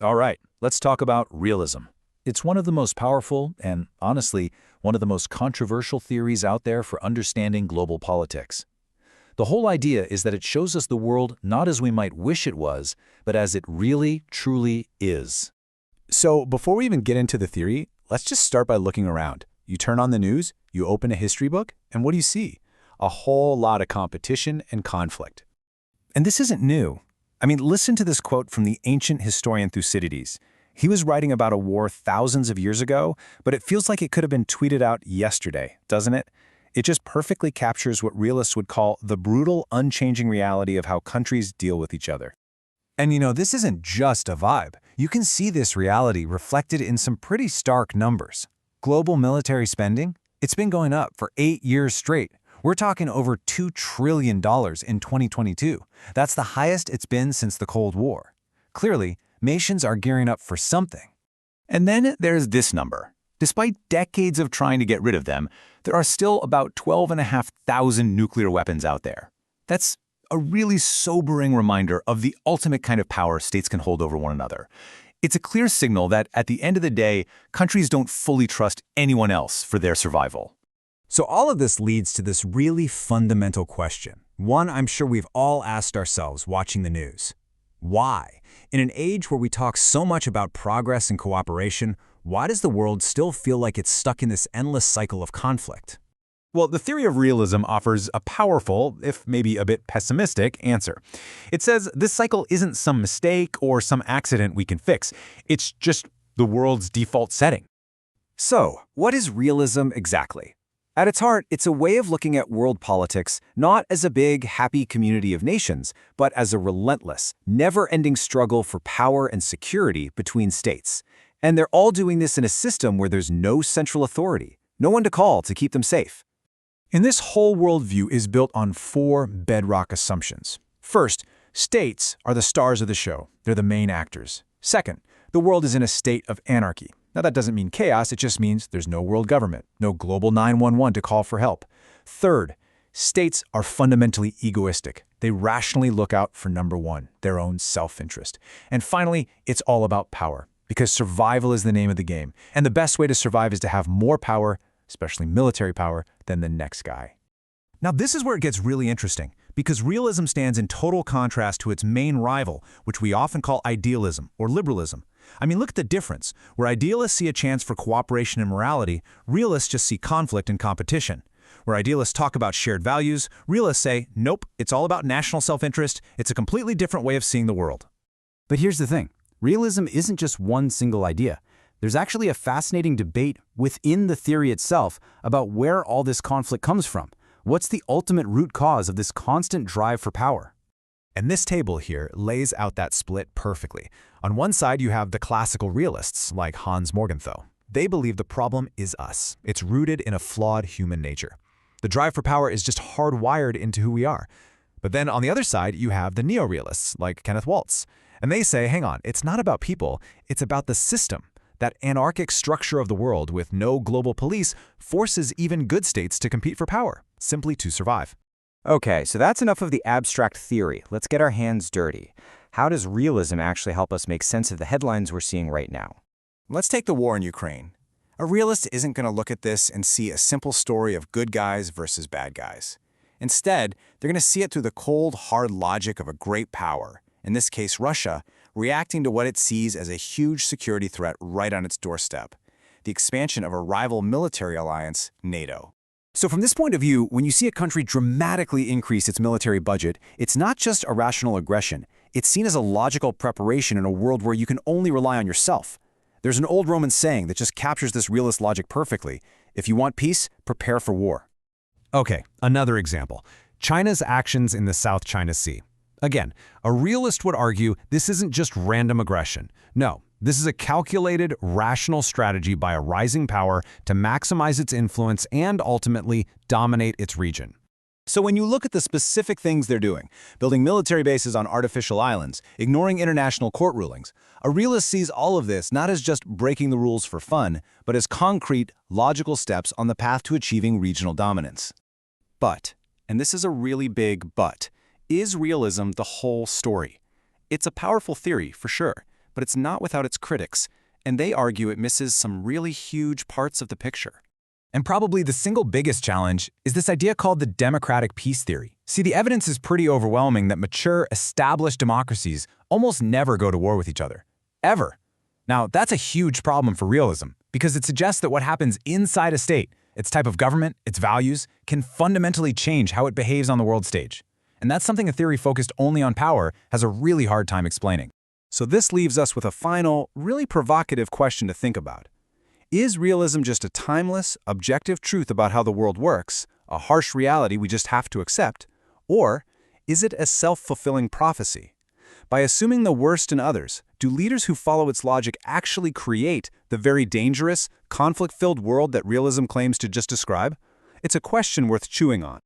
All right, let's talk about realism. It's one of the most powerful and, honestly, one of the most controversial theories out there for understanding global politics. The whole idea is that it shows us the world not as we might wish it was, but as it really, truly is. So before we even get into the theory, let's just start by looking around. You turn on the news, you open a history book, and what do you see? A whole lot of competition and conflict. And this isn't new. I mean, listen to this quote from the ancient historian Thucydides. He was writing about a war thousands of years ago, but it feels like it could have been tweeted out yesterday, doesn't it? It just perfectly captures what realists would call the brutal, unchanging reality of how countries deal with each other. And this isn't just a vibe. You can see this reality reflected in some pretty stark numbers. Global military spending, it's been going up for 8 years straight. We're talking over $2 trillion in 2022. That's the highest it's been since the Cold War. Clearly, nations are gearing up for something. And then there's this number. Despite decades of trying to get rid of them, there are still about 12,500 nuclear weapons out there. That's a really sobering reminder of the ultimate kind of power states can hold over one another. It's a clear signal that, at the end of the day, countries don't fully trust anyone else for their survival. So all of this leads to this really fundamental question, one I'm sure we've all asked ourselves watching the news. Why? In an age where we talk so much about progress and cooperation, why does the world still feel like it's stuck in this endless cycle of conflict? Well, the theory of realism offers a powerful, if maybe a bit pessimistic, answer. It says this cycle isn't some mistake or some accident we can fix. It's just the world's default setting. So, what is realism exactly? At its heart, it's a way of looking at world politics not as a big, happy community of nations, but as a relentless, never-ending struggle for power and security between states. And they're all doing this in a system where there's no central authority, no one to call to keep them safe. And this whole worldview is built on 4 bedrock assumptions. First, states are the stars of the show. They're the main actors. Second, the world is in a state of anarchy. Now, that doesn't mean chaos, it just means there's no world government, no global 911 to call for help. Third, states are fundamentally egoistic. They rationally look out for number one, their own self-interest. And finally, it's all about power, because survival is the name of the game. And the best way to survive is to have more power, especially military power, than the next guy. Now, this is where it gets really interesting, because realism stands in total contrast to its main rival, which we often call idealism or liberalism. I mean, look at the difference. Where idealists see a chance for cooperation and morality, realists just see conflict and competition. Where idealists talk about shared values, realists say, nope, it's all about national self-interest. It's a completely different way of seeing the world. But here's the thing. Realism isn't just one single idea. There's actually a fascinating debate within the theory itself about where all this conflict comes from. What's the ultimate root cause of this constant drive for power? And this table here lays out that split perfectly. On one side, you have the classical realists, like Hans Morgenthau. They believe the problem is us. It's rooted in a flawed human nature. The drive for power is just hardwired into who we are. But then on the other side, you have the Neo-Realists, like Kenneth Waltz. And they say, hang on, it's not about people, it's about the system. That anarchic structure of the world with no global police forces even good states to compete for power, simply to survive. Okay, so that's enough of the abstract theory. Let's get our hands dirty. How does realism actually help us make sense of the headlines we're seeing right now? Let's take the war in Ukraine. A realist isn't going to look at this and see a simple story of good guys versus bad guys. Instead, they're going to see it through the cold, hard logic of a great power, in this case Russia, reacting to what it sees as a huge security threat right on its doorstep, the expansion of a rival military alliance, NATO. So from this point of view, when you see a country dramatically increase its military budget, it's not just irrational aggression. It's seen as a logical preparation in a world where you can only rely on yourself. There's an old Roman saying that just captures this realist logic perfectly. If you want peace, prepare for war. Okay, another example. China's actions in the South China Sea. Again, a realist would argue this isn't just random aggression. No, this is a calculated, rational strategy by a rising power to maximize its influence and ultimately dominate its region. So when you look at the specific things they're doing, building military bases on artificial islands, ignoring international court rulings, a realist sees all of this not as just breaking the rules for fun, but as concrete, logical steps on the path to achieving regional dominance. But, and this is a really big but, is realism the whole story? It's a powerful theory, for sure, but it's not without its critics, and they argue it misses some really huge parts of the picture. And probably the single biggest challenge is this idea called the democratic peace theory. See, the evidence is pretty overwhelming that mature, established democracies almost never go to war with each other. Ever. Now, that's a huge problem for realism, because it suggests that what happens inside a state, its type of government, its values, can fundamentally change how it behaves on the world stage. And that's something a theory focused only on power has a really hard time explaining. So this leaves us with a final, really provocative question to think about. Is realism just a timeless, objective truth about how the world works, a harsh reality we just have to accept, or is it a self-fulfilling prophecy? By assuming the worst in others, do leaders who follow its logic actually create the very dangerous, conflict-filled world that realism claims to just describe? It's a question worth chewing on.